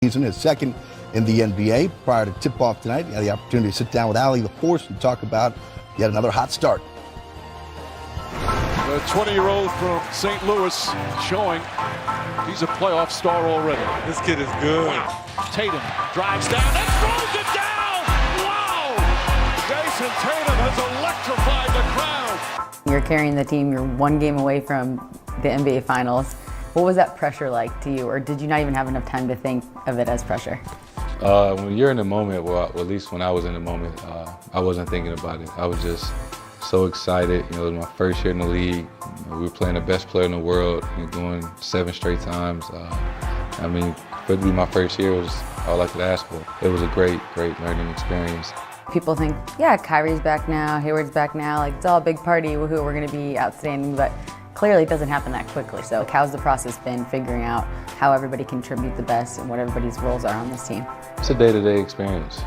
season, his second in the NBA. Prior to tip-off tonight, he had the opportunity to sit down with Allie LaForce and talk about yet another hot start. The 20-year-old from St. Louis showing he's a playoff star already. This kid is good. Tatum drives down and throws it down. Wow! Jayson Tatum has electrified the crowd. You're carrying the team. You're one game away from the NBA Finals. What was that pressure like to you, or did you not even have enough time to think of it as pressure? When you're in the moment, well, at least when I was in the moment, I wasn't thinking about it. I was just so excited. It was my first year in the league. We were playing the best player in the world, going 7 straight times. For it to be my first year was all I could ask for. It was a great learning experience. People think, yeah, Kyrie's back now, Hayward's back now, like it's all a big party, woohoo, we're gonna be outstanding, but clearly it doesn't happen that quickly. So how's the process been figuring out how everybody contribute the best and what everybody's roles are on this team? It's a day-to-day experience.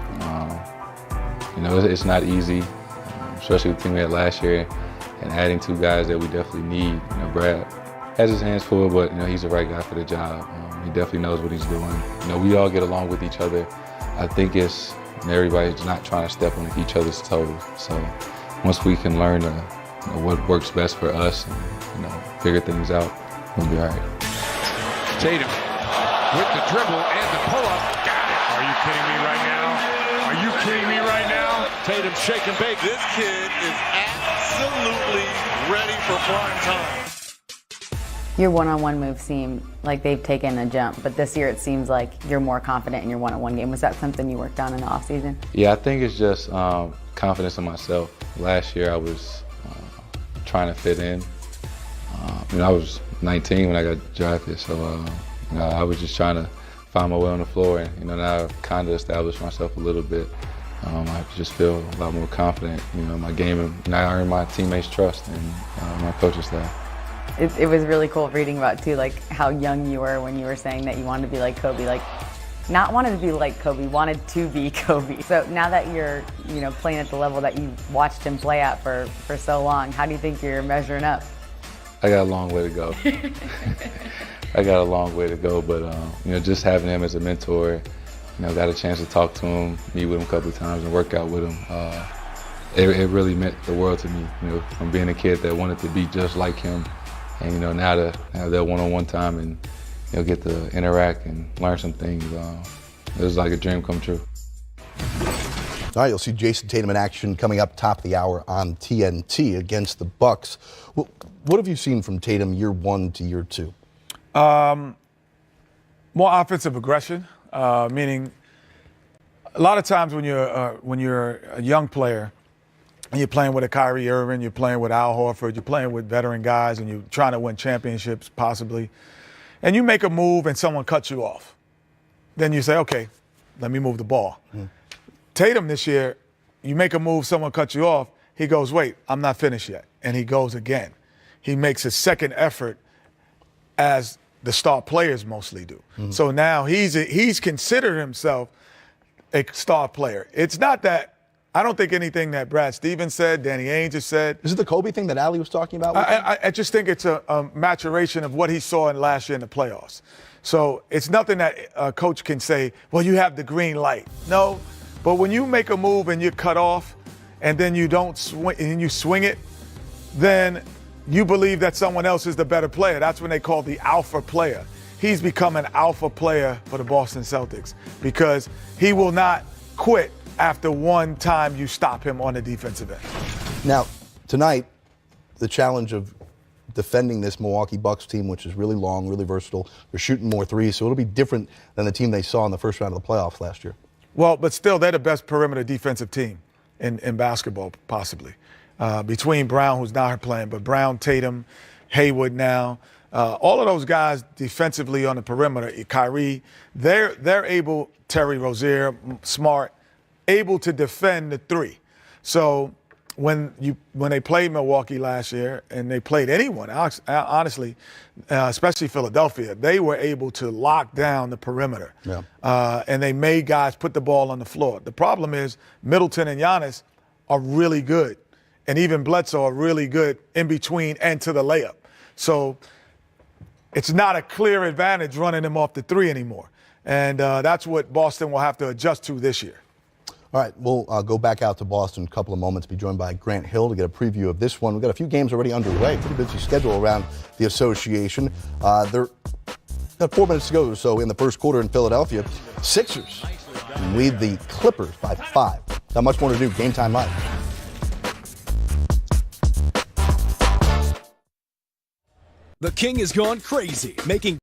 It's not easy, especially with the team we had last year, and adding 2 guys that we definitely need. Brad has his hands full, but he's the right guy for the job. He definitely knows what he's doing. We all get along with each other. I think it's everybody's not trying to step on each other's toes. So once we can learn what works best for us and figure things out, we'll be all right. Tatum with the dribble and the pull-up. Got it. Are you kidding me right now? Are you kidding me right now? Tatum shaking big. This kid is absolutely ready for prime time. Your one-on-one moves seem like they've taken a jump, but this year it seems like you're more confident in your one-on-one game. Was that something you worked on in the offseason? Yeah, I think it's just confidence in myself. Last year I was trying to fit in. I was 19 when I got drafted, so I was just trying to find my way on the floor, and now I've kind of established myself a little bit. I just feel a lot more confident, in my game, and I earn my teammates' trust and my coaching staff. It was really cool reading about too, like how young you were when you were saying that you wanted to be like Kobe, like not wanted to be like Kobe, wanted to be Kobe. So now that you're, playing at the level that you watched him play at for so long, how do you think you're measuring up? I got a long way to go. I got a long way to go, but just having him as a mentor, got a chance to talk to him, meet with him a couple of times, and work out with him. It really meant the world to me. From being a kid that wanted to be just like him, and now to have that one-on-one time and get to interact and learn some things, it was like a dream come true. All right, you'll see Jayson Tatum in action coming up top of the hour on TNT against the Bucks. What have you seen from Tatum year 1 to year 2? More offensive aggression, meaning a lot of times when you're a young player and you're playing with a Kyrie Irving, you're playing with Al Horford, you're playing with veteran guys, and you're trying to win championships possibly, and you make a move and someone cuts you off, then you say, okay, let me move the ball. Tatum this year, you make a move, someone cuts you off, he goes, wait, I'm not finished yet, and he goes again. He makes a second effort, as the star players mostly do. So now he's considered himself a star player. It's not that, I don't think anything that Brad Stevens said, Danny Ainge has said. Is it the Kobe thing that Allie was talking about? I just think it's a maturation of what he saw in last year in the playoffs. So it's nothing that a coach can say, well, you have the green light. No, but when you make a move and you're cut off and then you don't swing, and you swing it, then you believe that someone else is the better player. That's when they call the alpha player. He's become an alpha player for the Boston Celtics because he will not quit after one time you stop him on the defensive end. Now, tonight, the challenge of defending this Milwaukee Bucks team, which is really long, really versatile. They're shooting more threes, so it'll be different than the team they saw in the first round of the playoffs last year. Well, but still, they're the best perimeter defensive team in basketball, possibly. Between Brown, who's not playing, but Brown, Tatum, Hayward now, all of those guys defensively on the perimeter, Kyrie, they're able, Terry Rozier, Smart, able to defend the three. So when they played Milwaukee last year, and they played anyone, honestly, especially Philadelphia, they were able to lock down the perimeter. Yeah. And they made guys put the ball on the floor. The problem is Middleton and Giannis are really good. And even Bledsoe are really good in between and to the layup. So it's not a clear advantage running them off the three anymore. And that's what Boston will have to adjust to this year. All right, we'll go back out to Boston in a couple of moments, be joined by Grant Hill to get a preview of this one. We've got a few games already underway, pretty busy schedule around the association. They're got 4 minutes to go or so in the first quarter in Philadelphia. Sixers lead the Clippers by 5. Not much more to do. Game time live. The King has gone crazy, making